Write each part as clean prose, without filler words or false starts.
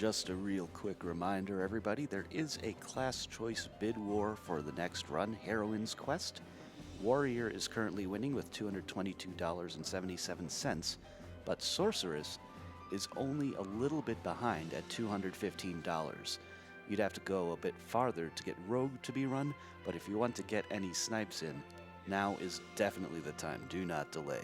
Just a real quick reminder, everybody, there is a class choice bid war for the next run, Heroine's Quest. Warrior is currently winning with $222.77, but Sorceress is only a little bit behind at $215. You'd have to go a bit farther to get Rogue to be run, but if you want to get any snipes in, now is definitely the time. Do not delay.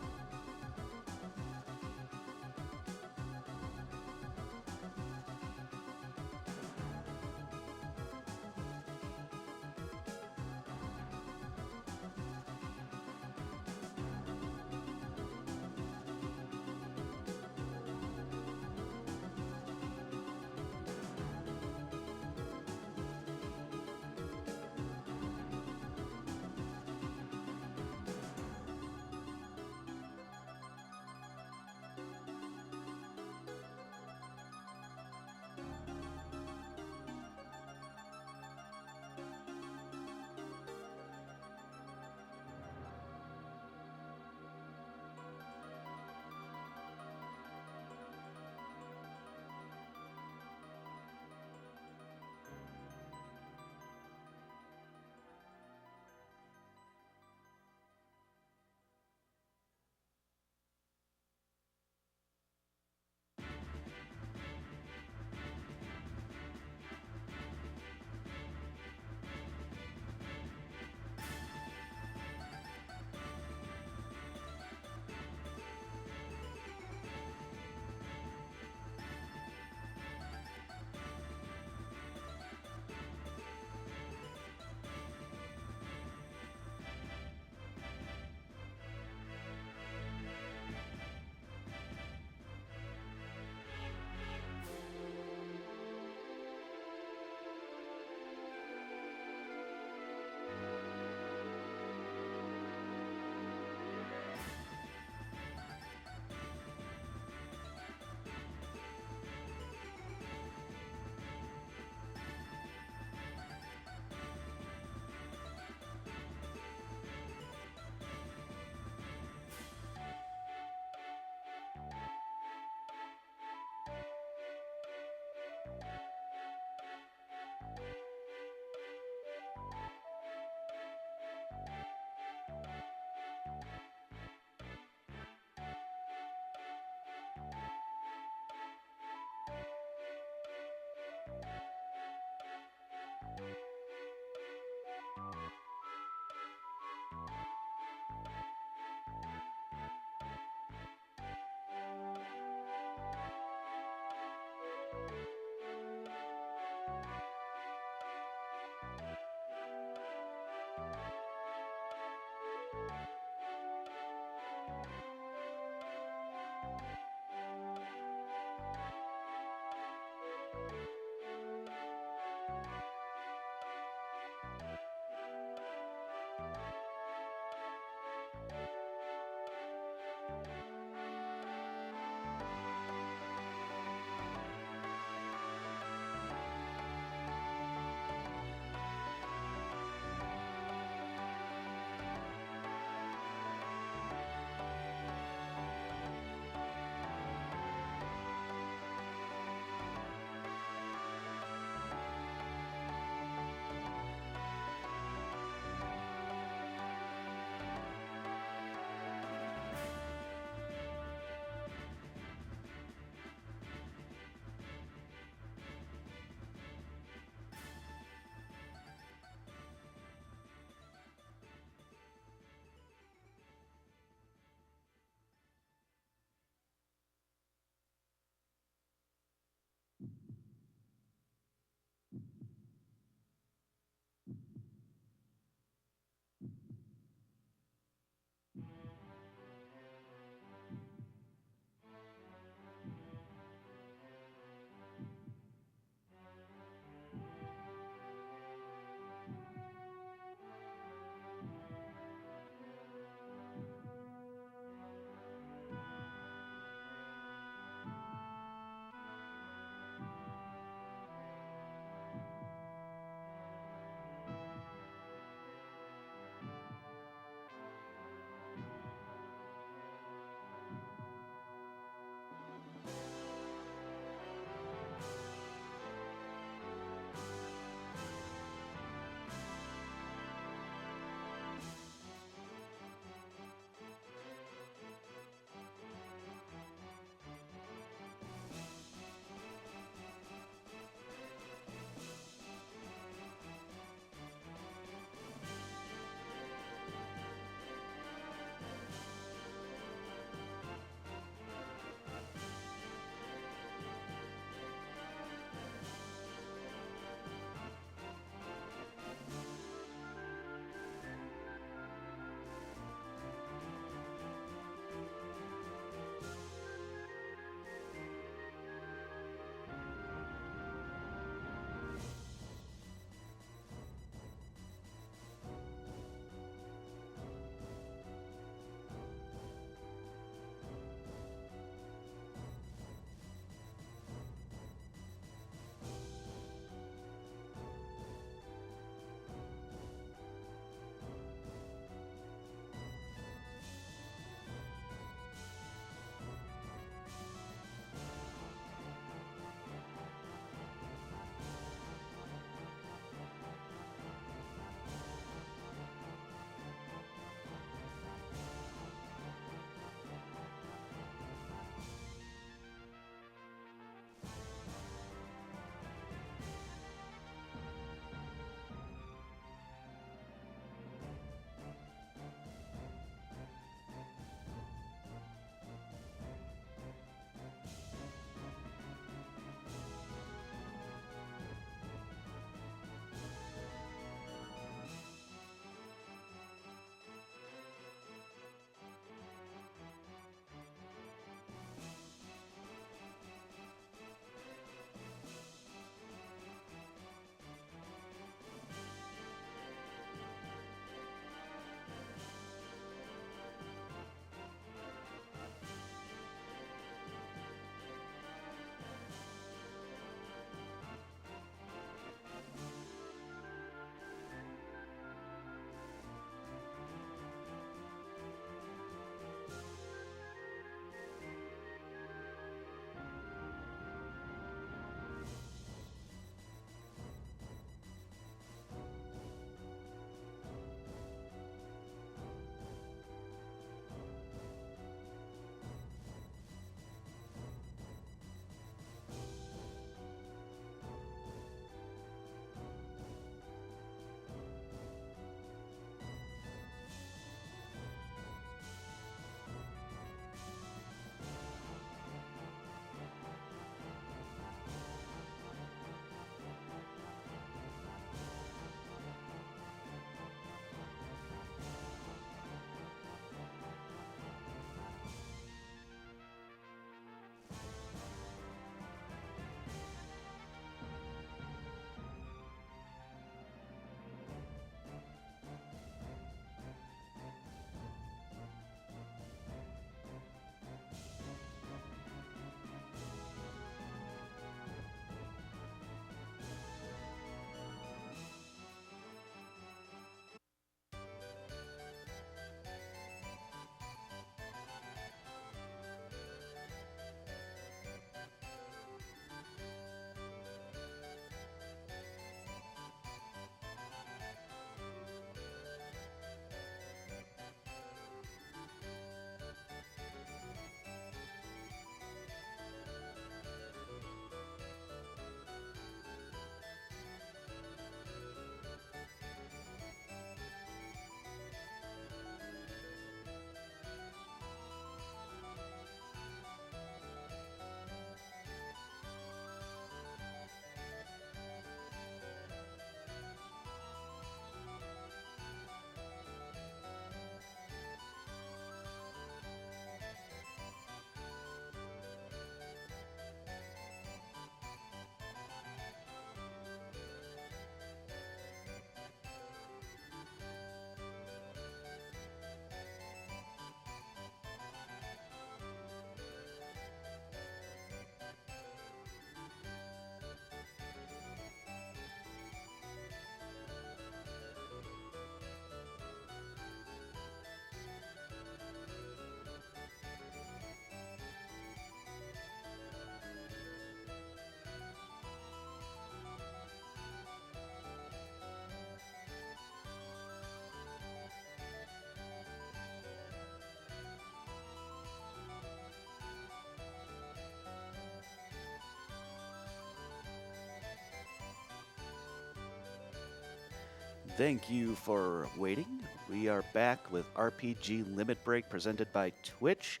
Thank you for waiting. We are back with RPG Limit Break presented by Twitch.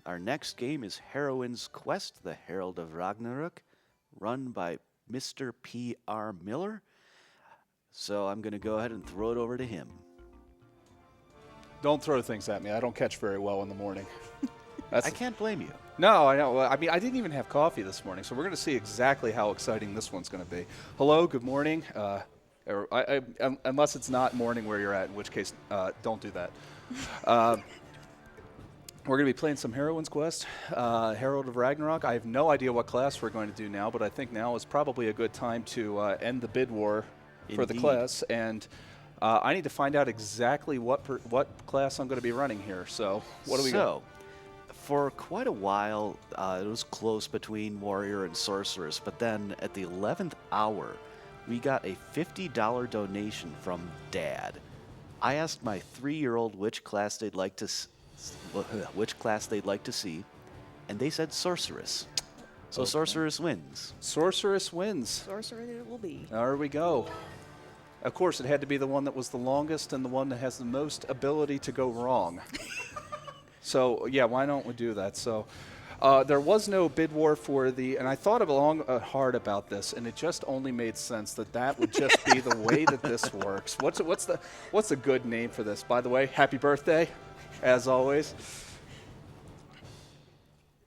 Our next game is Heroine's Quest, the Herald of Ragnarok, run by misterprmiller. So I'm going to go ahead and throw it over to him. Don't throw things at me. I don't catch very well in the morning. I can't blame you. No, I know. I mean, I didn't even have coffee this morning, so we're going to see exactly how exciting this one's going to be. Hello, good morning. Unless it's not morning where you're at, in which case, don't do that. We're going to be playing some Heroine's Quest, Herald of Ragnarok. I have no idea what class we're going to do now, but I think now is probably a good time to end the bid war for the class. And I need to find out exactly what class I'm going to be running here. So what do we got? For quite a while, it was close between Warrior and Sorceress, but then at the 11th hour, we got a $50 donation from Dad. I asked my 3-year-old which class they'd like to see, and they said Sorceress. So okay. Sorceress wins. Sorceress wins. Sorceress it will be. There we go. Of course, it had to be the one that was the longest and the one that has the most ability to go wrong. So, yeah, why don't we do that? So, there was no bid war for the, and I thought hard about this, and it just only made sense that would just be the way that this works. What's a good name for this? By the way, happy birthday, as always.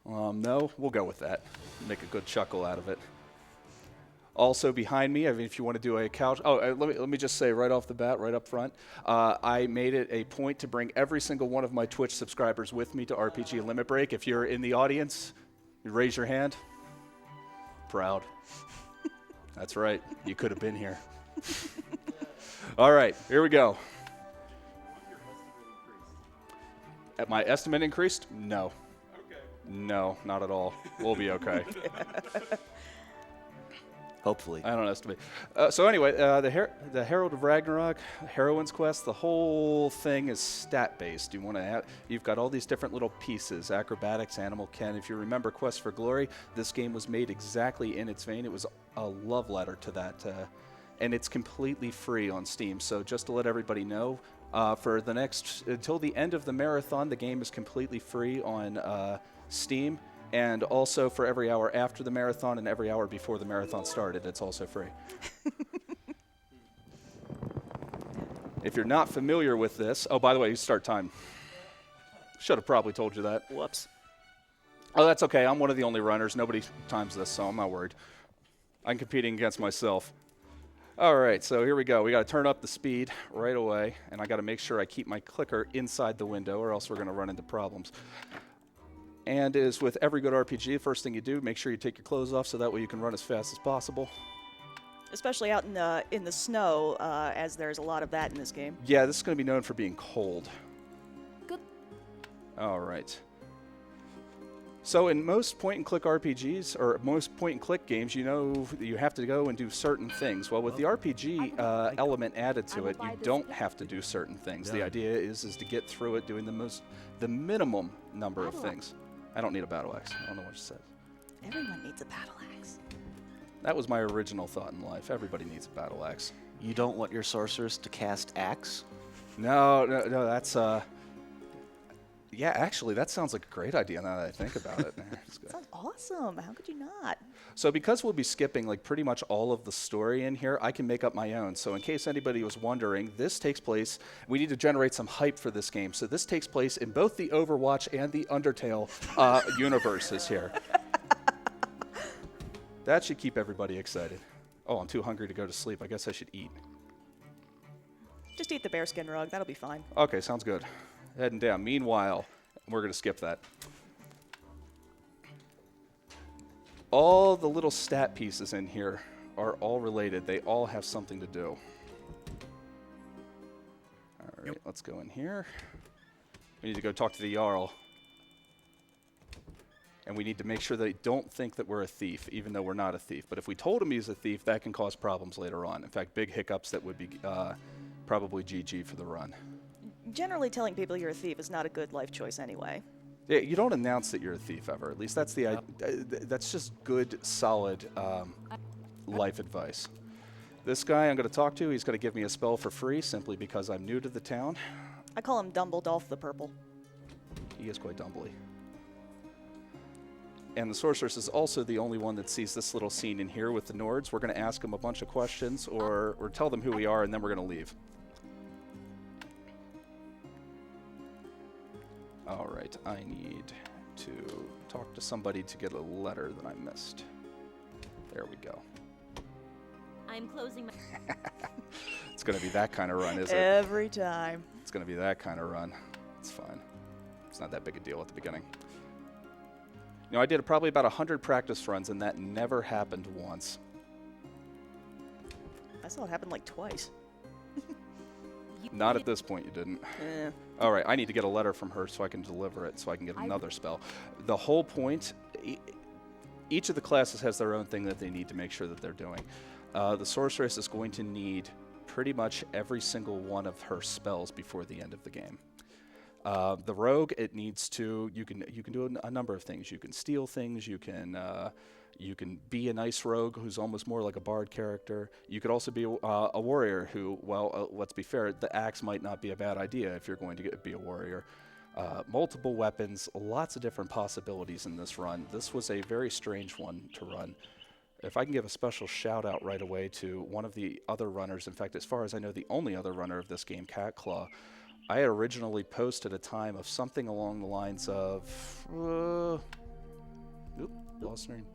No, we'll go with that. Make a good chuckle out of it. Also behind me, I mean, if you want to do a couch. Oh, let me just say right off the bat, right up front, I made it a point to bring every single one of my Twitch subscribers with me to RPG Limit Break. If you're in the audience, you raise your hand. Proud. That's right. You could have been here. All right, here we go. At my estimate increased? No. Okay. No, not at all. We'll be okay. Hopefully. I don't estimate. So anyway, the Herald of Ragnarok, Heroine's Quest, the whole thing is stat-based. You've got all these different little pieces, acrobatics, animal ken. If you remember Quest for Glory, this game was made exactly in its vein. It was a love letter to that, and it's completely free on Steam. So just to let everybody know, until the end of the marathon, the game is completely free on Steam. And also for every hour after the marathon and every hour before the marathon started, it's also free. If you're not familiar with this, oh, by the way, start time. Should have probably told you that. Whoops. Oh, that's okay. I'm one of the only runners. Nobody times this, so I'm not worried. I'm competing against myself. All right, so here we go. We got to turn up the speed right away, and I got to make sure I keep my clicker inside the window, or else we're going to run into problems. And as with every good RPG, the first thing you do, make sure you take your clothes off so that way you can run as fast as possible. Especially out in the snow, as there's a lot of that in this game. Yeah, this is going to be known for being cold. Good. All right. So in most point-and-click RPGs, or most point-and-click games, you have to go and do certain things. Well, with the RPG element added to it, you don't have to do certain things. The idea is to get through it doing the minimum number of things. I don't need a battle axe. I don't know what you said. Everyone needs a battle axe. That was my original thought in life. Everybody needs a battle axe. You don't want your sorceress to cast axe? No, that's yeah, actually, that sounds like a great idea now that I think about it. Sounds awesome. How could you not? So because we'll be skipping like pretty much all of the story in here, I can make up my own. So in case anybody was wondering, this takes place, we need to generate some hype for this game. So this takes place in both the Overwatch and the Undertale universes here. That should keep everybody excited. Oh, I'm too hungry to go to sleep. I guess I should eat. Just eat the bearskin rug. That'll be fine. Okay, sounds good. Heading down. Meanwhile, we're going to skip that. All the little stat pieces in here are all related. They all have something to do. All right, let's go in here. We need to go talk to the Jarl. And we need to make sure they don't think that we're a thief, even though we're not a thief. But if we told him he's a thief, that can cause problems later on. In fact, big hiccups that would be probably GG for the run. Generally, telling people you're a thief is not a good life choice anyway. Yeah, you don't announce that you're a thief ever. At least that's that's just good, solid life advice. This guy I'm going to talk to, he's going to give me a spell for free simply because I'm new to the town. I call him Dumbledolf the Purple. He is quite dumbly. And the Sorceress is also the only one that sees this little scene in here with the Nords. We're going to ask them a bunch of questions or tell them who we are, and then we're going to leave. All right, I need to talk to somebody to get a letter that I missed. There we go. I'm closing my... It's going to be that kind of run, is it? Every time. It's going to be that kind of run. It's fine. It's not that big a deal at the beginning. You know, I did probably about 100 practice runs, and that never happened once. I saw it happen like twice. Not at this point, you didn't. Eh. All right, I need to get a letter from her so I can deliver it, so I can get another spell. The whole point, each of the classes has their own thing that they need to make sure that they're doing. The Sorceress is going to need pretty much every single one of her spells before the end of the game. The Rogue, it needs to, you can do a number of things. You can steal things, you can be a nice rogue who's almost more like a bard character. You could also be a warrior who, well, let's be fair, the axe might not be a bad idea if you're going to be a warrior. Multiple weapons, lots of different possibilities in this run. This was a very strange one to run. If I can give a special shout out right away to one of the other runners, in fact, as far as I know, the only other runner of this game, Catclaw, I had originally posted a time of something along the lines of, lost name.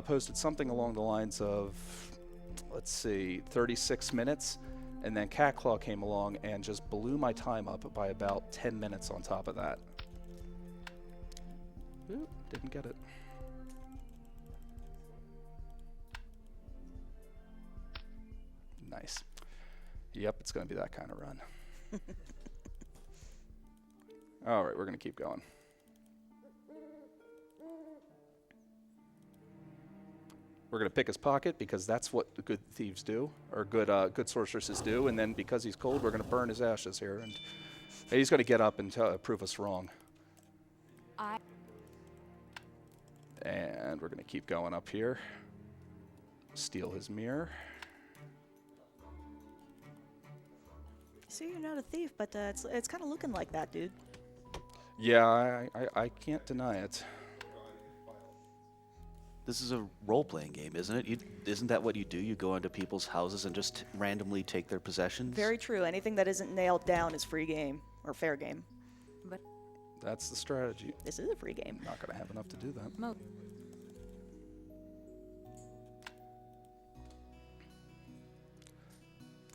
Posted something along the lines of, let's see, 36 minutes, and then Catclaw came along and just blew my time up by about 10 minutes on top of that. Oop, didn't get it. Nice. Yep, it's going to be that kind of run. All right, we're going to keep going. We're going to pick his pocket because that's what good thieves do, or good sorceresses do. And then because he's cold, we're going to burn his ashes here. And he's going to get up and prove us wrong. And we're going to keep going up here. Steal his mirror. See, you're not a thief, but it's kind of looking like that, dude. Yeah, I can't deny it. This is a role-playing game, isn't it? Isn't that what you do? You go into people's houses and just randomly take their possessions? Very true. Anything that isn't nailed down is free game, or fair game. But That's the strategy. This is a free game. Not going to have enough to do that. Mo.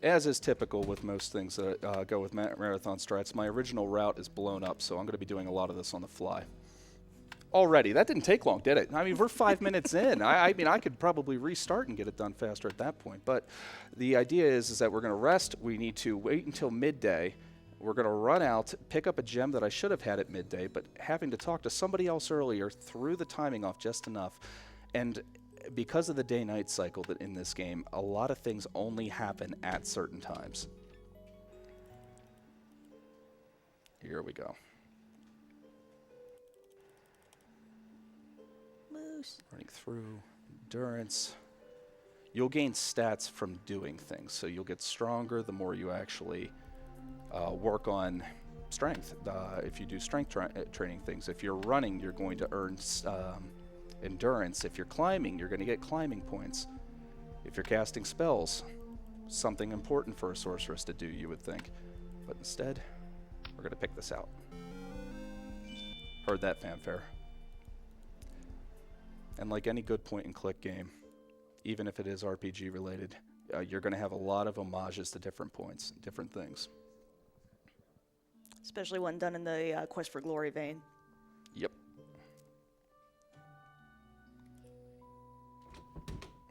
As is typical with most things that go with marathon strats, my original route is blown up, so I'm going to be doing a lot of this on the fly. Already, that didn't take long, did it? I mean, we're 5 minutes in. I mean, I could probably restart and get it done faster at that point. But the idea is that we're going to rest. We need to wait until midday. We're going to run out, pick up a gem that I should have had at midday, but having to talk to somebody else earlier threw the timing off just enough. And because of the day-night cycle that in this game, a lot of things only happen at certain times. Here we go. Moose. Running through, endurance. You'll gain stats from doing things, so you'll get stronger the more you actually work on strength. If you do strength training things, if you're running, you're going to earn endurance. If you're climbing, you're going to get climbing points. If you're casting spells, something important for a sorceress to do, you would think. But instead, we're going to pick this out. Heard that fanfare. And like any good point-and-click game, even if it is RPG related, you're going to have a lot of homages to different points, different things. Especially when done in the Quest for Glory vein. Yep.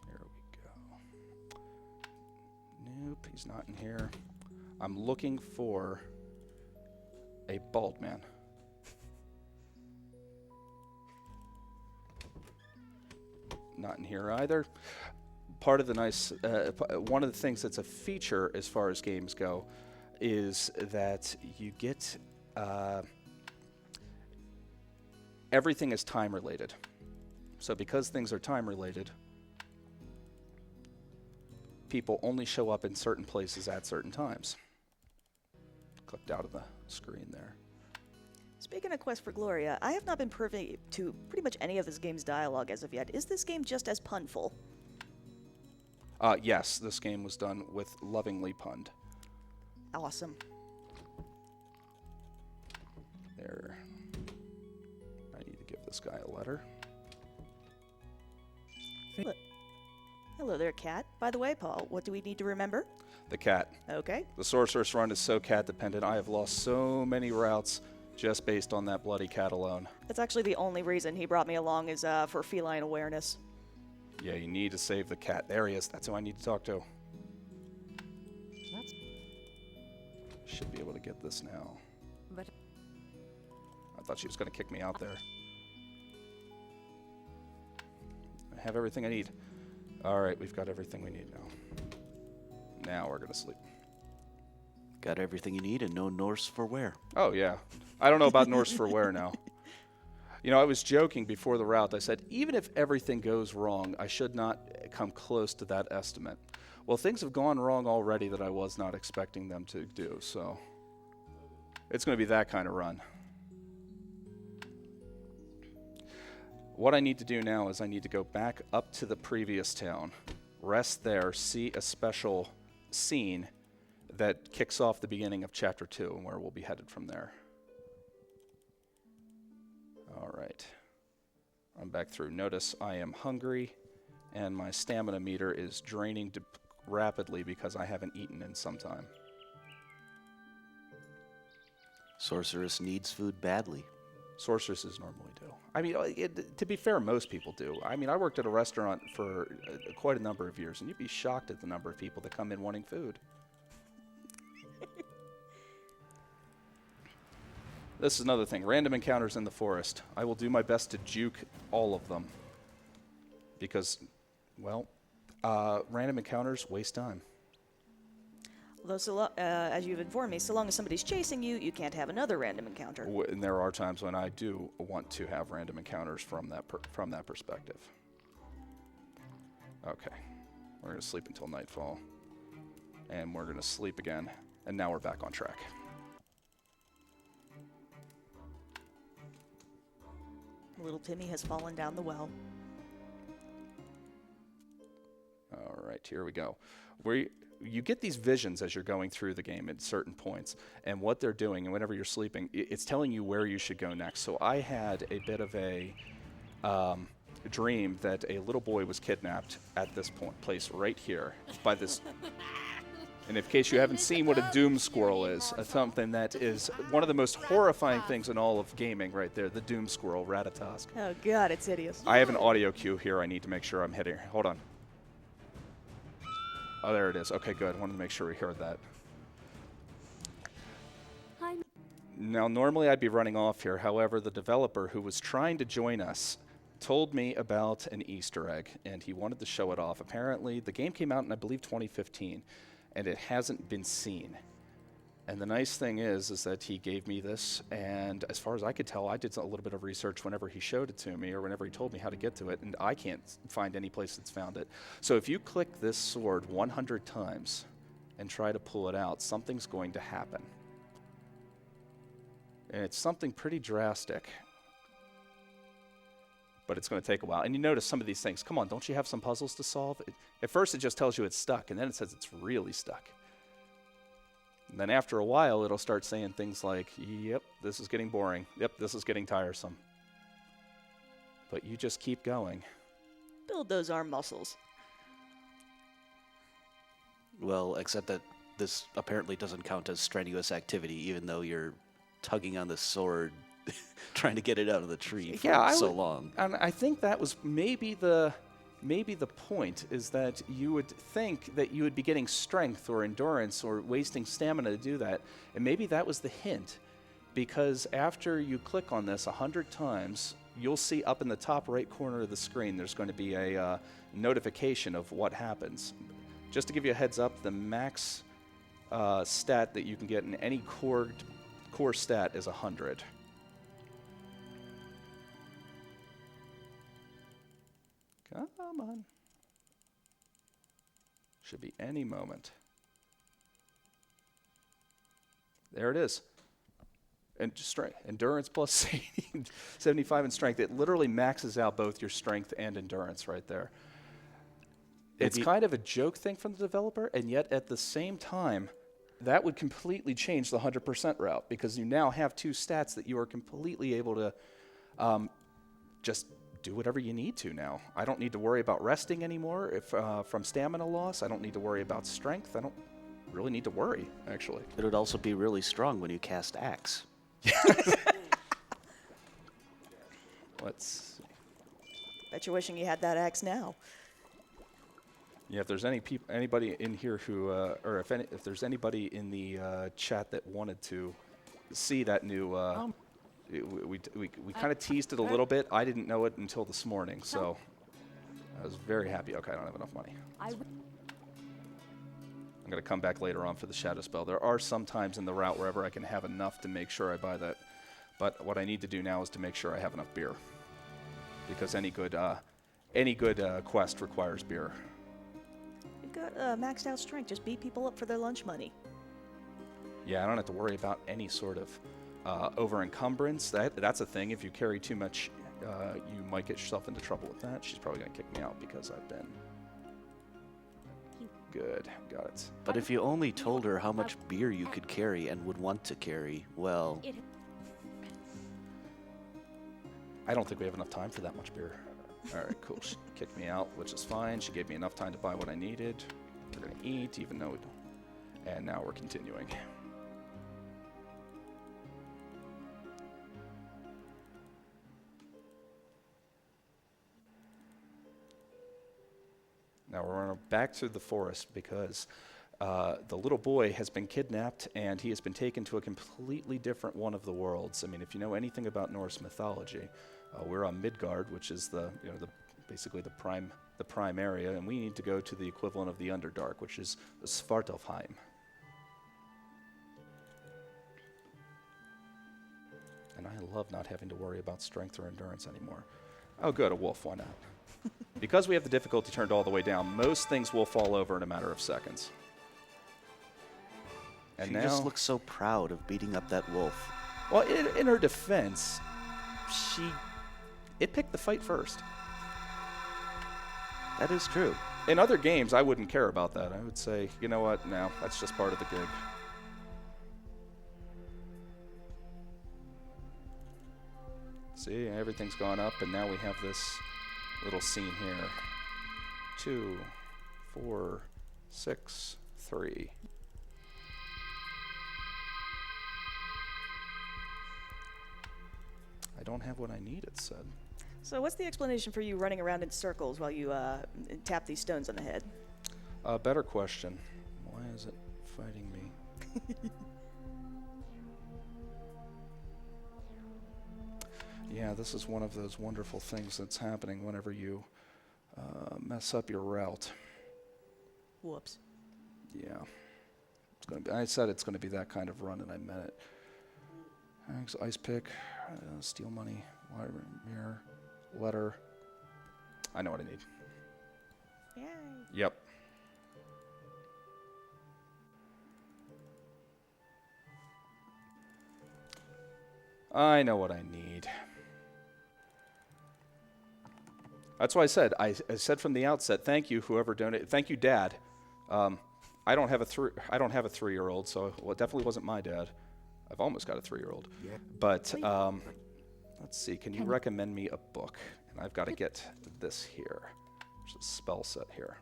Here we go. Nope, he's not in here. I'm looking for a bald man. Not in here either. Part of the nice, one of the things that's a feature as far as games go is that you get, everything is time related. So because things are time related, people only show up in certain places at certain times. Clicked out of the screen there. Speaking of Quest for Gloria, I have not been privy to pretty much any of this game's dialogue as of yet. Is this game just as punful? Yes, this game was done with lovingly punned. Awesome. There. I need to give this guy a letter. Hello there, cat. By the way, Paul, what do we need to remember? The cat. Okay. The Sorceress run is so cat dependent. I have lost so many routes just based on that bloody cat alone. That's actually the only reason he brought me along is for feline awareness. Yeah, you need to save the cat. There he is. That's who I need to talk to. Should be able to get this now. But I thought she was going to kick me out there. I have everything I need. All right, we've got everything we need now. Now we're going to sleep. Got everything you need and no Norse for wear. Oh, yeah. I don't know about Norse for wear now. You know, I was joking before the route. I said, even if everything goes wrong, I should not come close to that estimate. Well, things have gone wrong already that I was not expecting them to do, so it's going to be that kind of run. What I need to do now is I need to go back up to the previous town, rest there, see a special scene that kicks off the beginning of Chapter 2 and where we'll be headed from there. All right. I'm back through. Notice I am hungry and my stamina meter is draining rapidly because I haven't eaten in some time. Sorceress needs food badly. Sorceresses normally do. I mean, to be fair, most people do. I mean, I worked at a restaurant for quite a number of years, and you'd be shocked at the number of people that come in wanting food. This is another thing. Random encounters in the forest. I will do my best to juke all of them. Because, well, random encounters waste time. Although, as you've informed me, so long as somebody's chasing you, you can't have another random encounter. And there are times when I do want to have random encounters from that perspective. Okay. We're going to sleep until nightfall. And we're going to sleep again. And now we're back on track. Little Timmy has fallen down the well. All right, here we go. You get these visions as you're going through the game at certain points, and what they're doing, and whenever you're sleeping, it's telling you where you should go next. So I had a bit of a dream that a little boy was kidnapped at this place right here by this. And in case you haven't seen what a doom squirrel is, something that is one of the most horrifying things in all of gaming right there, the doom squirrel, Ratatosk. Oh god, it's hideous. I have an audio cue here I need to make sure I'm hitting. Hold on. Oh, there it is. Okay, good. I wanted to make sure we heard that. hi. Now, normally I'd be running off here. However, the developer who was trying to join us told me about an Easter egg, and he wanted to show it off. Apparently, the game came out in, I believe, 2015, and it hasn't been seen. And the nice thing is that he gave me this, and as far as I could tell, I did a little bit of research whenever he showed it to me, or whenever he told me how to get to it, and I can't find any place that's found it. So if you click this sword 100 times and try to pull it out, something's going to happen. And it's something pretty drastic. But it's going to take a while. And you notice some of these things. Come on, don't you have some puzzles to solve? At first it just tells you it's stuck, and then it says it's really stuck. And then after a while, it'll start saying things like, yep, this is getting boring. Yep, this is getting tiresome. But you just keep going. Build those arm muscles. Well, except that this apparently doesn't count as strenuous activity, even though you're tugging on the sword, trying to get it out of the tree for so long. And I think that was maybe the point, is that you would think that you would be getting strength or endurance or wasting stamina to do that. And maybe that was the hint, because after you click on this 100 times, you'll see up in the top right corner of the screen there's going to be a notification of what happens. Just to give you a heads up, the max stat that you can get in any core stat is 100. Come on. Should be any moment. There it is. And strength, endurance plus 75 in strength. It literally maxes out both your strength and endurance right there. It's kind of a joke thing from the developer, and yet at the same time, that would completely change the 100% route, because you now have two stats that you are completely able to just do whatever you need to now. I don't need to worry about resting anymore if from stamina loss. I don't need to worry about strength. I don't really need to worry, actually. It would also be really strong when you cast Axe. Let's see. Bet you're wishing you had that axe now. Yeah, if there's anybody in here who, or if there's anybody in the chat that wanted to see that new, we kind of teased it a little bit. I didn't know it until this morning, so I was very happy. Okay, I don't have enough money. I'm going to come back later on for the shadow spell. There are some times in the route wherever I can have enough to make sure I buy that. But what I need to do now is to make sure I have enough beer, because any good quest requires beer. You've got maxed out strength. Just beat people up for their lunch money. Yeah, I don't have to worry about any sort of over encumbrance. That's a thing. If you carry too much, you might get yourself into trouble with that. She's probably going to kick me out because I've been good. Got it. But if you only told her how much beer you could carry and would want to carry, well... I don't think we have enough time for that much beer. All right, cool. She kicked me out, which is fine. She gave me enough time to buy what I needed. We're going to eat, even though we don't. And now we're continuing. Now we're back to the forest because the little boy has been kidnapped and he has been taken to a completely different one of the worlds. I mean, if you know anything about Norse mythology, we're on Midgard, which is basically the prime area, and we need to go to the equivalent of the Underdark, which is the Svartalfheim. And I love not having to worry about strength or endurance anymore. Oh, good, a wolf. Why not? Because we have the difficulty turned all the way down, most things will fall over in a matter of seconds. And she now, just looks so proud of beating up that wolf. Well, in her defense, it picked the fight first. That is true. In other games, I wouldn't care about that. I would say, you know what, no, that's just part of the gig. See, everything's gone up, and now we have this little scene here. 2, 4, 6, 3. I don't have what I need, it said. So what's the explanation for you running around in circles while you tap these stones on the head? Better question. Why is it fighting me? Yeah, this is one of those wonderful things that's happening whenever you mess up your route. Whoops. Yeah. It's gonna be, I said it's going to be that kind of run, and I meant it. Thanks, ice pick, steal money, wire, mirror, letter. I know what I need. Yay. Yep. I know what I need. That's why I said from the outset, thank you, whoever donated. Thank you, Dad. I don't have a 3-year-old, so it definitely wasn't my dad. I've almost got a 3-year-old. Yeah. But let's see. Can you recommend me a book? And I've got to get this here. There's a spell set here.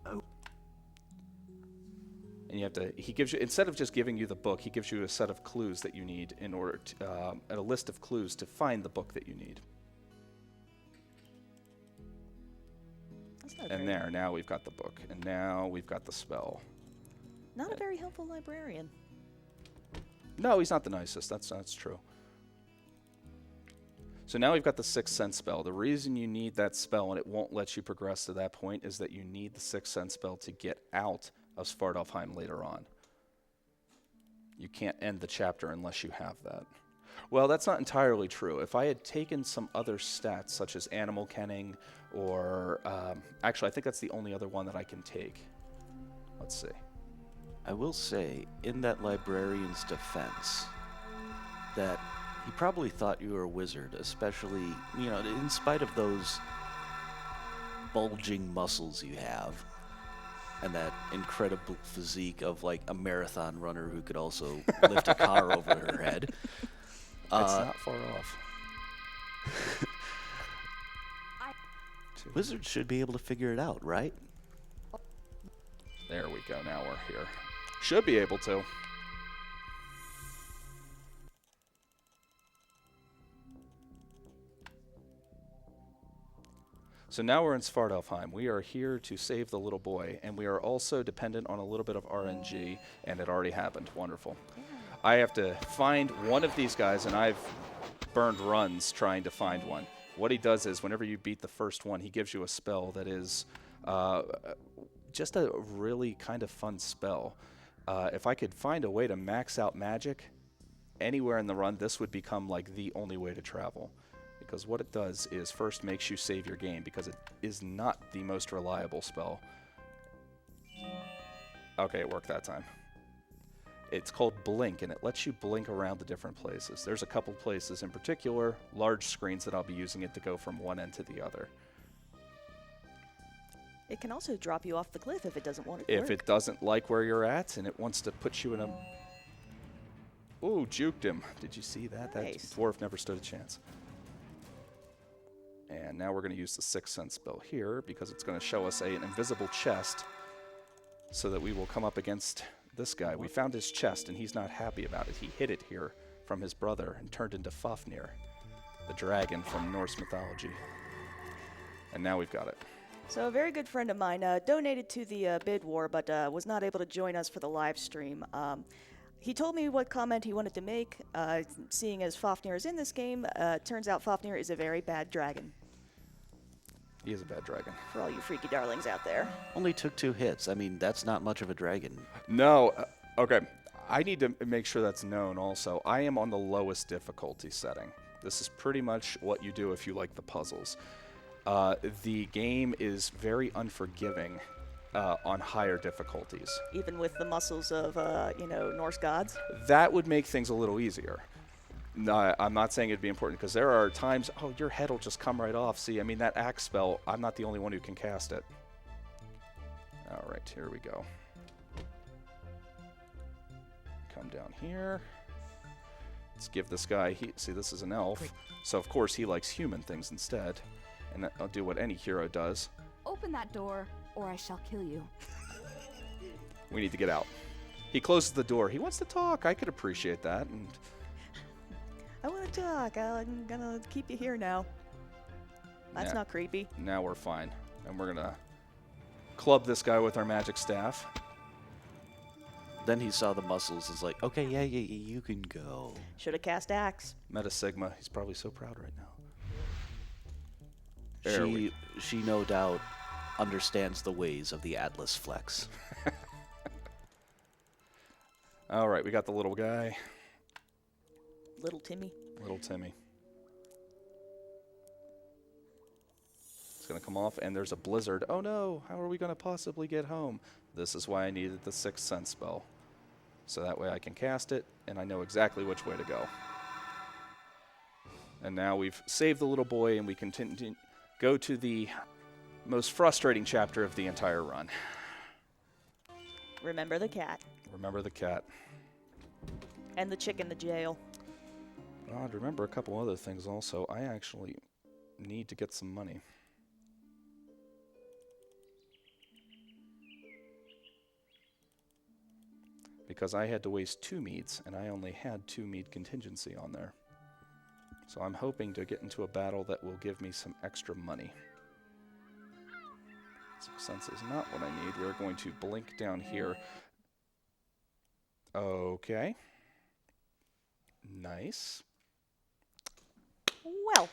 Oh. And you have to. He gives you, instead of just giving you the book, he gives you a set of clues that you need in order to a list of clues to find the book that you need. And there, now we've got the book, and now we've got the spell. Not a very helpful librarian. No, he's not the nicest. That's true. So now we've got the Sixth Sense spell. The reason you need that spell and it won't let you progress to that point is that you need the Sixth Sense spell to get out of Svartalfheim later on. You can't end the chapter unless you have that. Well, that's not entirely true. If I had taken some other stats, such as animal kenning, or actually, I think that's the only other one that I can take. Let's see. I will say, in that librarian's defense, that he probably thought you were a wizard, especially, you know, in spite of those bulging muscles you have, and that incredible physique of, like, a marathon runner who could also lift a car over her head. It's not far off. Wizards should be able to figure it out, right? There we go. Now we're here. Should be able to. So now we're in Svartalfheim. We are here to save the little boy, and we are also dependent on a little bit of RNG, and it already happened. Wonderful. I have to find one of these guys, and I've burned runs trying to find one. What he does is, whenever you beat the first one, he gives you a spell that is just a really kind of fun spell. If I could find a way to max out magic anywhere in the run, this would become like the only way to travel. Because what it does is first makes you save your game, because it is not the most reliable spell. Okay, it worked that time. It's called Blink, and it lets you blink around the different places. There's a couple places in particular, large screens, that I'll be using it to go from one end to the other. It can also drop you off the cliff if it doesn't want to If work. it doesn't like where you're at and it wants to put you in a... Ooh, juked him. Did you see that? Nice. That dwarf never stood a chance. And now we're going to use the 6th Sense spell here, because it's going to show us an invisible chest so that we will come up against this guy. We found his chest, and he's not happy about it. He hid it here from his brother and turned into Fafnir, the dragon from Norse mythology. And now we've got it. So a very good friend of mine donated to the bid war, but was not able to join us for the live stream. He told me what comment he wanted to make. Seeing as Fafnir is in this game, turns out Fafnir is a very bad dragon. He is a bad dragon. For all you freaky darlings out there. Only took 2 hits. I mean, that's not much of a dragon. No. Okay. I need to make sure that's known also. I am on the lowest difficulty setting. This is pretty much what you do if you like the puzzles. The game is very unforgiving on higher difficulties. Even with the muscles of, Norse gods. That would make things a little easier. No, I'm not saying it'd be important, because there are times, oh, your head will just come right off. See, I mean, that axe spell, I'm not the only one who can cast it. All right, here we go. Come down here. Let's give this guy, see, this is an elf, so of course he likes human things instead. And I'll do what any hero does. Open that door, or I shall kill you. We need to get out. He closes the door. He wants to talk. I could appreciate that. And I want to talk. I'm gonna keep you here now. That's not creepy. Now we're fine. And we're going to club this guy with our magic staff. Then he saw the muscles. Is like, okay, yeah, you can go. Should have cast axe. Meta Sigma. He's probably so proud right now. She no doubt understands the ways of the Atlas Flex. All right, we got the little guy. Little Timmy. Little Timmy. It's going to come off, and there's a blizzard. Oh no, how are we going to possibly get home? This is why I needed the 6th Sense spell. So that way I can cast it, and I know exactly which way to go. And now we've saved the little boy, and we continue go to the most frustrating chapter of the entire run. Remember the cat. Remember the cat. And the chick in the jail. I'd remember a couple other things also. I actually need to get some money. Because I had to waste 2 meads, and I only had 2 mead contingency on there. So I'm hoping to get into a battle that will give me some extra money. 6 Sense is not what I need. We're going to blink down here. Okay. Nice. Well.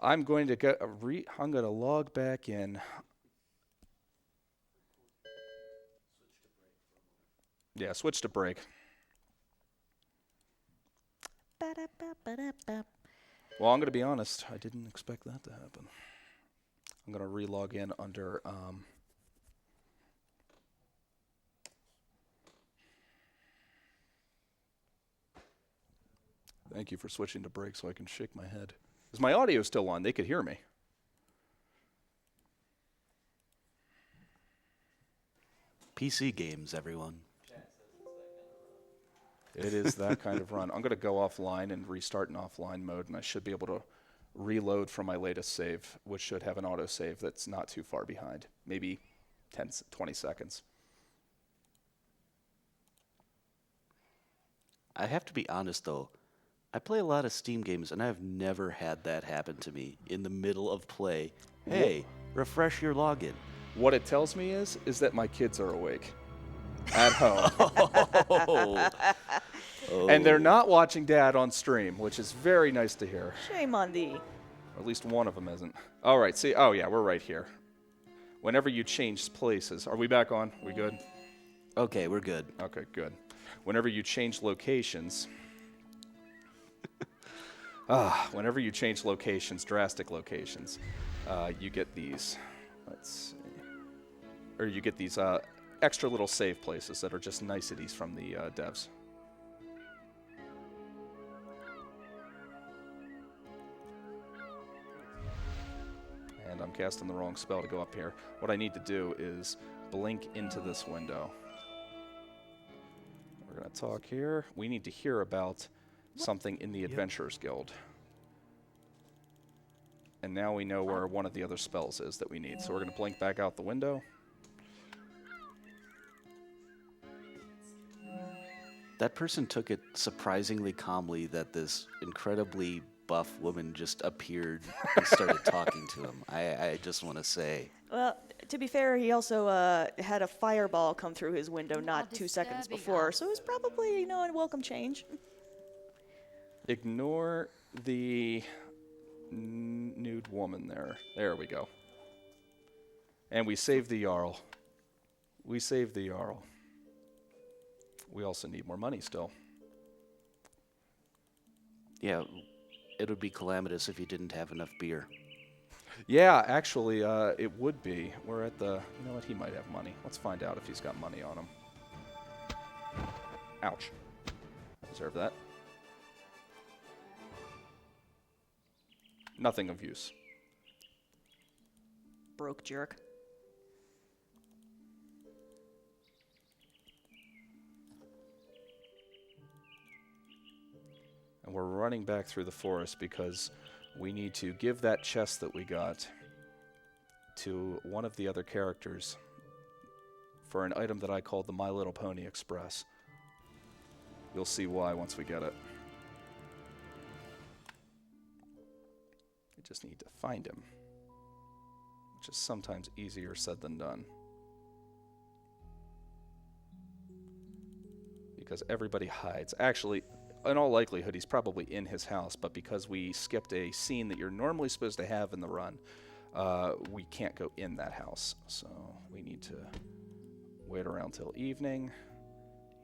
I'm going to get I'm going to log back in. Yeah, switch to break. Well, I'm going to be honest. I didn't expect that to happen. I'm going to re-log in under... Thank you for switching to break so I can shake my head. Is my audio still on? They could hear me. PC games, everyone. It is that kind of run. I'm going to go offline and restart in offline mode, and I should be able to reload from my latest save, which should have an autosave that's not too far behind. Maybe 20 seconds. I have to be honest, though. I play a lot of Steam games, and I've never had that happen to me in the middle of play. Hey, refresh your login. What it tells me is that my kids are awake at home. Oh. And they're not watching Dad on stream, which is very nice to hear. Shame on thee. Or at least one of them isn't. All right, see, oh yeah, we're right here. Whenever you change places, are we back on? We good? Okay, we're good. Okay, good. Whenever you change locations, whenever you change locations, drastic locations, you get these, let's see, or you get these extra little save places that are just niceties from the devs. And I'm casting the wrong spell to go up here. What I need to do is blink into this window. We're going to talk here. We need to hear about something in the Adventurers Guild. And now we know where one of the other spells is that we need. So we're going to blink back out the window. That person took it surprisingly calmly that this incredibly buff woman just appeared and started talking to him. I just want to say. Well, to be fair, he also had a fireball come through his window not 2 seconds before, so it was probably, a welcome change. Ignore the nude woman there. There we go. And we saved the Jarl. We saved the Jarl. We also need more money still. Yeah, it would be calamitous if you didn't have enough beer. Yeah, actually, it would be. We're at the... You know what? He might have money. Let's find out if he's got money on him. Ouch. Deserve that. Nothing of use. Broke jerk. And we're running back through the forest because we need to give that chest that we got to one of the other characters for an item that I called the My Little Pony Express. You'll see why once we get it. We just need to find him, which is sometimes easier said than done. Because everybody hides. Actually, in all likelihood, he's probably in his house, but because we skipped a scene that you're normally supposed to have in the run, we can't go in that house. So we need to wait around till evening.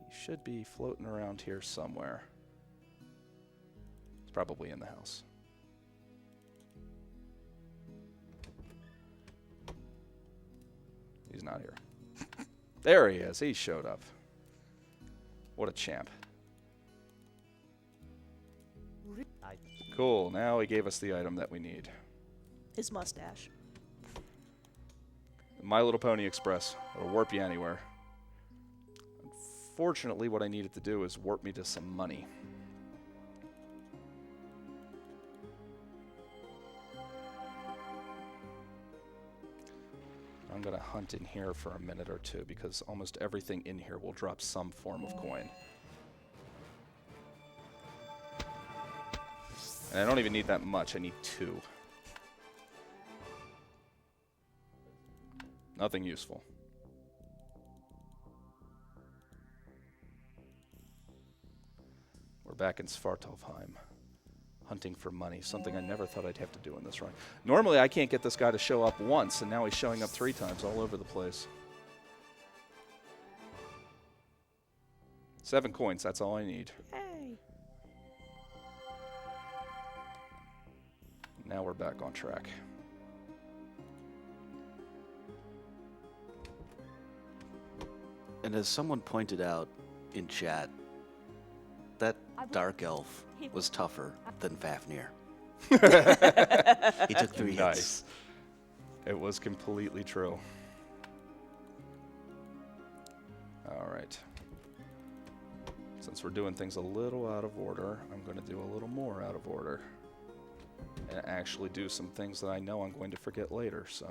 He should be floating around here somewhere. He's probably in the house. He's not here. There he is. He showed up. What a champ. Cool, now he gave us the item that we need. His mustache. My Little Pony Express. It'll warp you anywhere. Unfortunately, what I needed to do is warp me to some money. I'm going to hunt in here for a minute or two because almost everything in here will drop some form of coin. And I don't even need that much. I need 2. Nothing useful. We're back in Svartalfheim, hunting for money, something I never thought I'd have to do in this run. Normally, I can't get this guy to show up once, and now he's showing up 3 times all over the place. 7 coins, that's all I need. Hey. Now we're back on track. And as someone pointed out in chat, that dark elf was tougher than Fafnir. He took 3 hits. Nice. It was completely true. All right. Since we're doing things a little out of order, I'm going to do a little more out of order. And actually do some things that I know I'm going to forget later, so.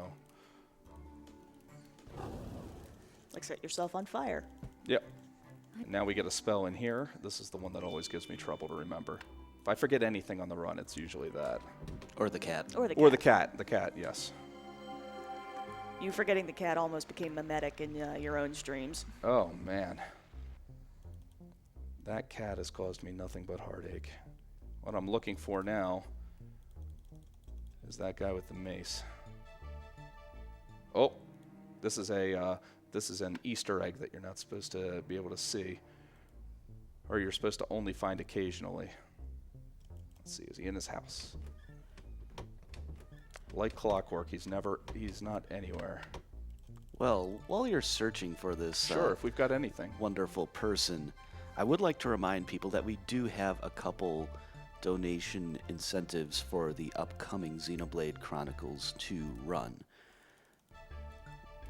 Like set yourself on fire. Yep. And now we get a spell in here. This is the one that always gives me trouble to remember. If I forget anything on the run, it's usually that. Or the cat. Or the cat. Or the cat. The cat, yes. You forgetting the cat almost became mimetic in your own streams. Oh, man. That cat has caused me nothing but heartache. What I'm looking for now is that guy with the mace. Oh, this is an Easter egg that you're not supposed to be able to see. Or you're supposed to only find occasionally. Let's see, is he in his house? Like clockwork, he's not anywhere. Well, while you're searching for this Sure, if we've got anything. wonderful person, I would like to remind people that we do have a couple donation incentives for the upcoming Xenoblade Chronicles 2 run.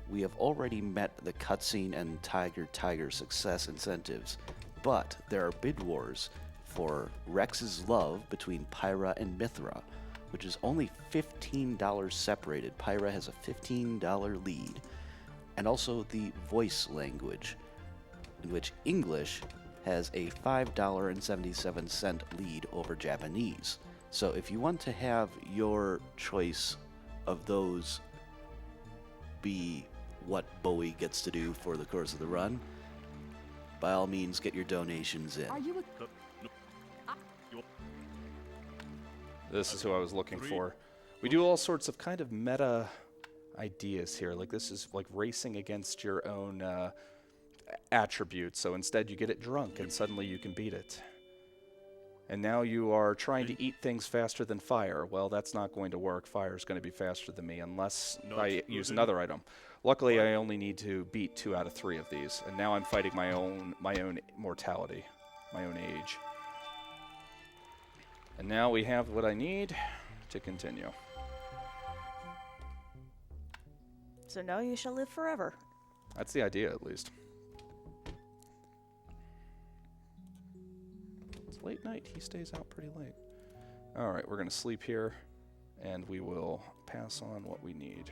We have already met the cutscene and Tiger success incentives, but there are bid wars for Rex's love between Pyra and Mithra, which is only $15 separated. Pyra has a $15 lead. And also the voice language, in which English has a $5.77 lead over Japanese. So if you want to have your choice of those be what Bowie gets to do for the course of the run, by all means get your donations in. Are you This is who I was looking for. We do all sorts of kind of meta ideas here. Like this is like racing against your own attributes. So instead you get it drunk and suddenly you can beat it. And now you are trying to eat things faster than fire. Well, that's not going to work. Fire is going to be faster than me unless I use another item. Luckily, I only need to beat 2 out of 3 of these. And now I'm fighting my own mortality, my own age. And now we have what I need to continue. So now you shall live forever. That's the idea, at least. It's late night. He stays out pretty late. All right, we're going to sleep here, and we will pass on what we need.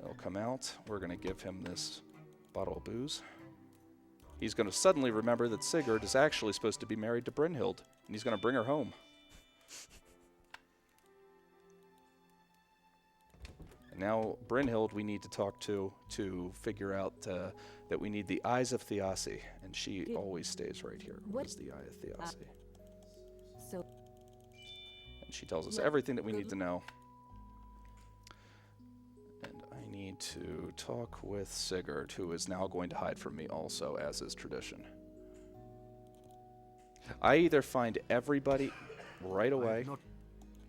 They'll come out. We're going to give him this bottle of booze. He's going to suddenly remember that Sigurd is actually supposed to be married to Brynhild, and he's going to bring her home. And now Brynhild we need to talk to figure out that we need the Eyes of Thiassi, and she always stays right here. What is the Eye of Thiassi? so And she tells us everything that we need to know. And I need to talk with Sigurd, who is now going to hide from me also, as is tradition. I either find everybody right away.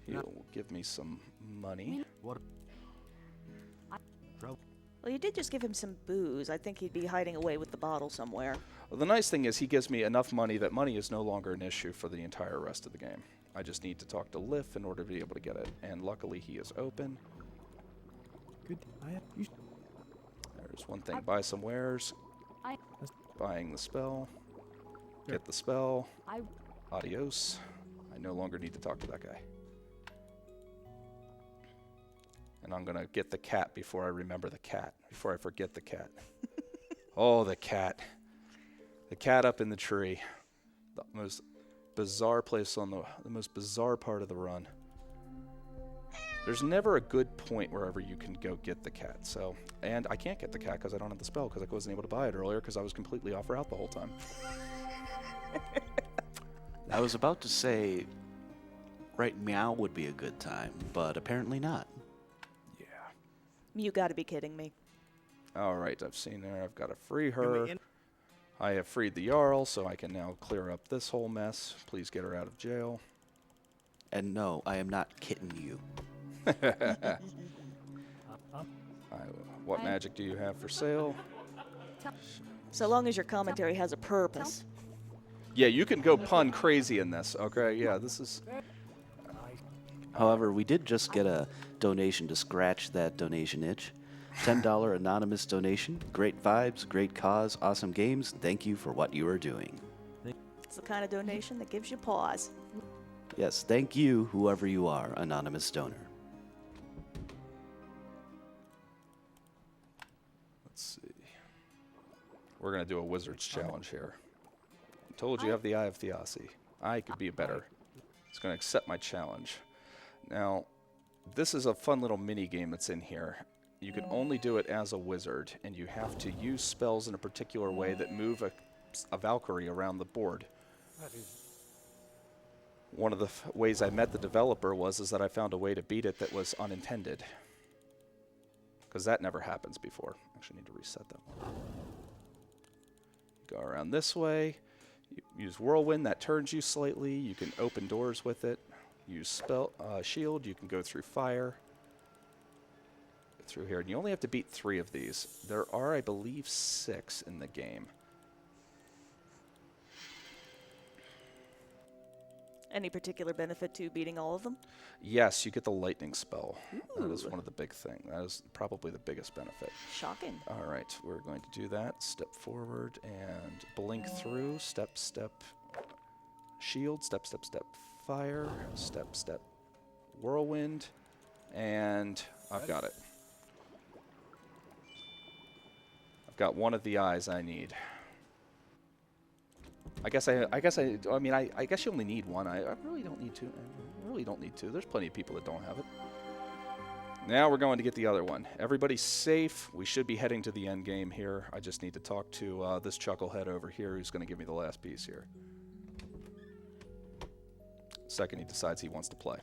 He'll give me some money. Well, you did just give him some booze. I think he'd be hiding away with the bottle somewhere. Well, the nice thing is he gives me enough money that money is no longer an issue for the entire rest of the game. I just need to talk to Lif in order to be able to get it. And luckily he is open. Good. There's one thing. Buy some wares. Buying the spell. Get the spell. Adios. I no longer need to talk to that guy. And I'm going to get the cat before I remember the cat. Before I forget the cat. Oh, the cat. The cat up in the tree. The most bizarre place on the most bizarre part of the run. There's never a good point wherever you can go get the cat. So, and I can't get the cat because I don't have the spell because I wasn't able to buy it earlier because I was completely off route the whole time. I was about to say, right meow would be a good time, but apparently not. Yeah. You gotta be kidding me. All right, I've seen her. I've got to free her. I have freed the Jarl, so I can now clear up this whole mess. Please get her out of jail. And no, I am not kidding you. What magic do you have for sale? So long as your commentary has a purpose. Yeah, you can go pun crazy in this, okay? Yeah, this is... However, we did just get a donation to scratch that donation itch. $10 anonymous donation. Great vibes, great cause, awesome games. Thank you for what you are doing. It's the kind of donation that gives you pause. Yes, thank you, whoever you are, anonymous donor. Let's see. We're going to do a wizard's challenge here. I told you have the Eye of Theosy. I could be better. It's going to accept my challenge. Now, this is a fun little mini game that's in here. You can only do it as a wizard, and you have to use spells in a particular way that move a Valkyrie around the board. One of the ways I met the developer was that I found a way to beat it that was unintended. Because that never happens before. Actually, need to reset that one. Go around this way. You use Whirlwind, that turns you slightly. You can open doors with it. Use Shield, you can go through fire. Go through here. And you only have to beat 3 of these. There are, I believe, 6 in the game. Any particular benefit to beating all of them? Yes, you get the lightning spell. Ooh. That is one of the big things. That is probably the biggest benefit. Shocking. All right, we're going to do that. Step forward and blink through. Step, step, shield. Step, step, step, fire. Step, step, whirlwind. And I've got it. I've got one of the eyes I need. I guess you only need one. I really don't need two. I really don't need two. There's plenty of people that don't have it. Now we're going to get the other one. Everybody's safe. We should be heading to the end game here. I just need to talk to this chucklehead over here who's going to give me the last piece here. Second, he decides he wants to play.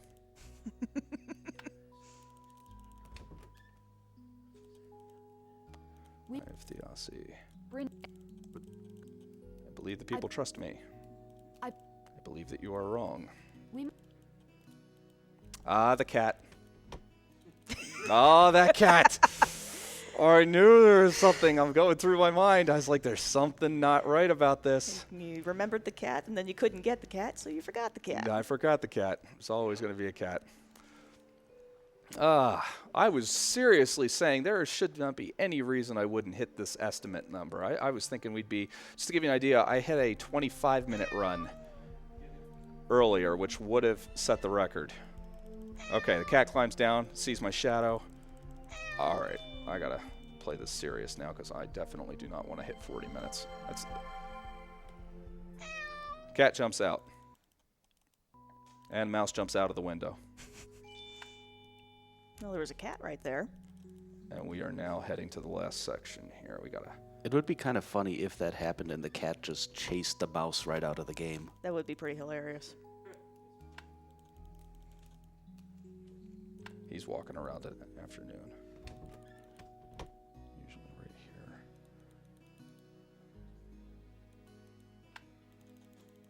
I have Theosy. I believe the people trust me. I believe that you are wrong. The cat. Oh, that cat. Oh, I knew there was something. I'm going through my mind. I was like, there's something not right about this. You remembered the cat, and then you couldn't get the cat, so you forgot the cat. I forgot the cat. It's always going to be a cat. I was seriously saying there should not be any reason I wouldn't hit this estimate number. I was thinking we'd be, just to give you an idea, I hit a 25-minute run earlier, which would have set the record. Okay, the cat climbs down, sees my shadow. All right, I got to play this serious now because I definitely do not want to hit 40 minutes. Cat jumps out. And mouse jumps out of the window. Well, there was a cat right there. And we are now heading to the last section here. We gotta. It would be kind of funny if that happened and the cat just chased the mouse right out of the game. That would be pretty hilarious. He's walking around in the afternoon. Usually right here.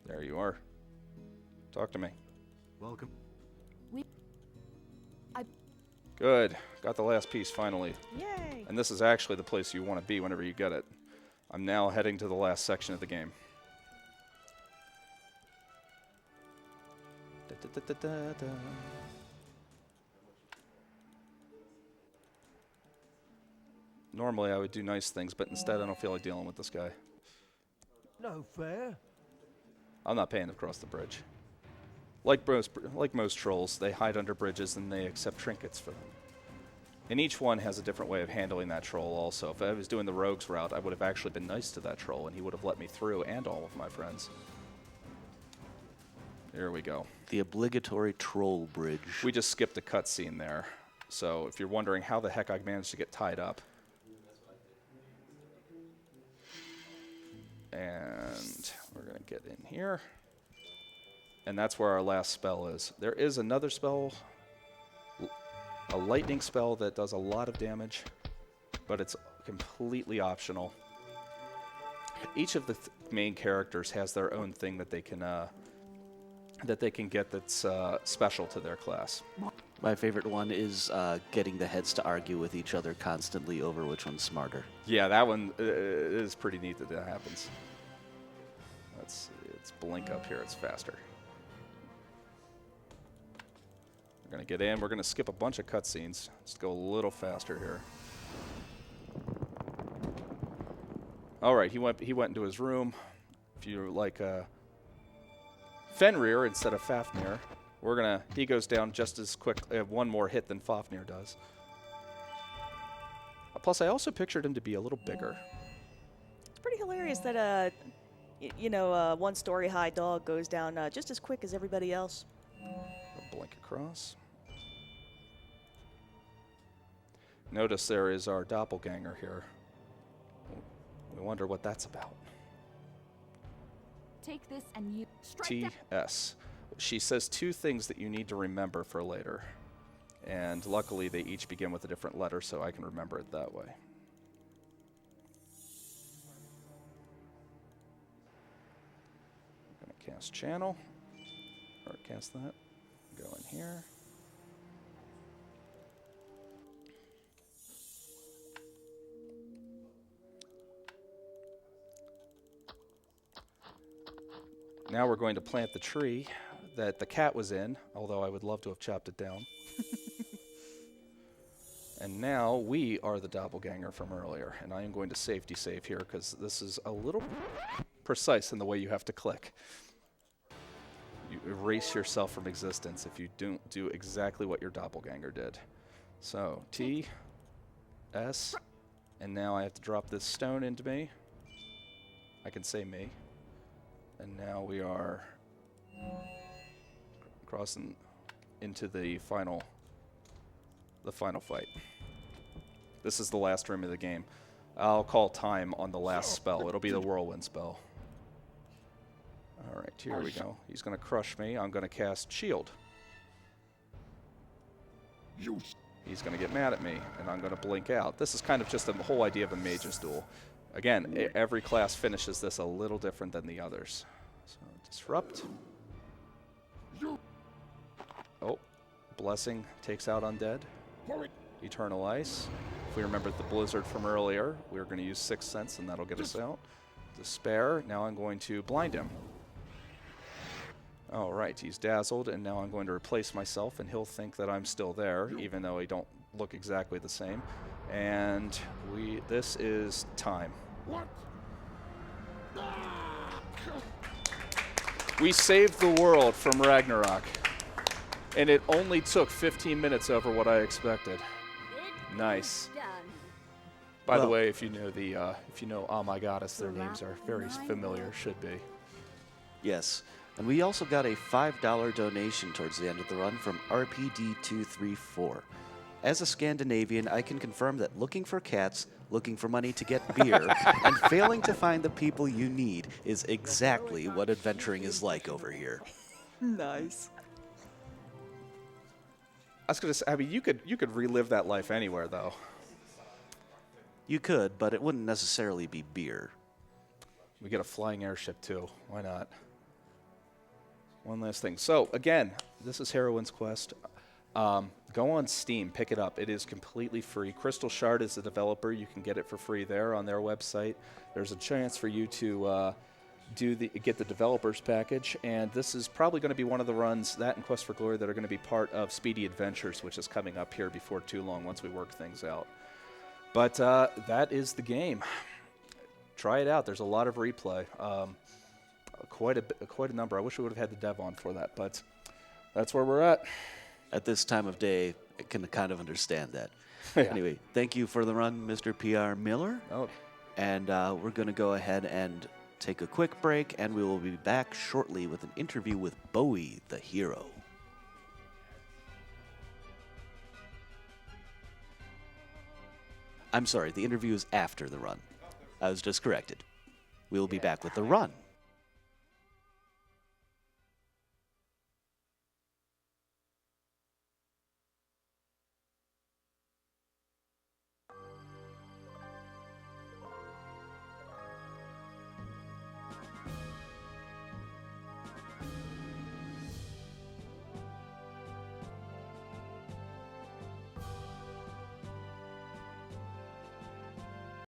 There you are. Talk to me. Welcome. Good. Got the last piece finally. Yay! And this is actually the place you want to be whenever you get it. I'm now heading to the last section of the game. Da, da, da, da, da. Normally I would do nice things, but instead I don't feel like dealing with this guy. No fair. I'm not paying to cross the bridge. Like most trolls, they hide under bridges and they accept trinkets for them. And each one has a different way of handling that troll also. If I was doing the rogues route, I would have actually been nice to that troll and he would have let me through and all of my friends. Here we go. The obligatory troll bridge. We just skipped a cutscene there. So if you're wondering how the heck I managed to get tied up. And we're going to get in here. And that's where our last spell is. There is another spell, a lightning spell that does a lot of damage, but it's completely optional. each of the main characters has their own thing that they can get that's special to their class. My favorite one is getting the heads to argue with each other constantly over which one's smarter. Yeah, that one is pretty neat that happens. It's blink up here. It's faster. We're going to get in. We're going to skip a bunch of cutscenes. Let's go a little faster here. All right, he went into his room. If you like Fenrir instead of Fafnir, he goes down just as quick, one more hit than Fafnir does. Plus, I also pictured him to be a little bigger. It's pretty hilarious that one story high dog goes down just as quick as everybody else. Blink across. Notice there is our doppelganger here. We wonder what that's about. Take this and you strike down. TS. She says two things that you need to remember for later. And luckily they each begin with a different letter, so I can remember it that way. I'm going to cast channel. Or cast that. Go in here. Now we're going to plant the tree that the cat was in, although I would love to have chopped it down. And now we are the doppelganger from earlier, and I am going to safety save here because this is a little precise in the way you have to click. You erase yourself from existence if you don't do exactly what your doppelganger did. So, T, S, and now I have to drop this stone into me. I can say me. And now we are crossing into the final fight. This is the last room of the game. I'll call time on the last spell. It'll be the whirlwind spell. All right, here we go. He's going to crush me. I'm going to cast shield. He's going to get mad at me, and I'm going to blink out. This is kind of just the whole idea of a mage's duel. Again, every class finishes this a little different than the others. So, disrupt. Oh, blessing takes out undead. Eternal ice. If we remember the blizzard from earlier, we're going to use Sixth Sense, and that'll get us out. Despair. Now I'm going to blind him. All right, he's dazzled, and now I'm going to replace myself, and he'll think that I'm still there, even though I don't look exactly the same. And this is time. What? We saved the world from Ragnarok, and it only took 15 minutes over what I expected. Nice. By the way, if you know Oh My Goddess, their names are very familiar, should be. Yes. And we also got a $5 donation towards the end of the run from RPD234. As a Scandinavian, I can confirm that looking for cats, looking for money to get beer, and failing to find the people you need is exactly what adventuring is like over here. Nice. I was going to say, I mean, you could relive that life anywhere, though. You could, but it wouldn't necessarily be beer. We get a flying airship, too. Why not? One last thing. So, again, this is Heroine's Quest. Go on Steam, pick it up. It is completely free. Crystal Shard is the developer. You can get it for free there on their website. There's a chance for you to get the developers package, and this is probably going to be one of the runs, that and Quest for Glory, that are going to be part of Speedy Adventures, which is coming up here before too long once we work things out. But that is the game. Try it out. There's a lot of replay. Quite a number. I wish we would have had the dev on for that, but that's where we're at. At this time of day, I can kind of understand that. Yeah. Anyway, thank you for the run, Mr. PR Miller. Oh. And we're going to go ahead and take a quick break, and we will be back shortly with an interview with Bowie, the hero. I'm sorry, the interview is after the run. I was just corrected. We'll be back with the run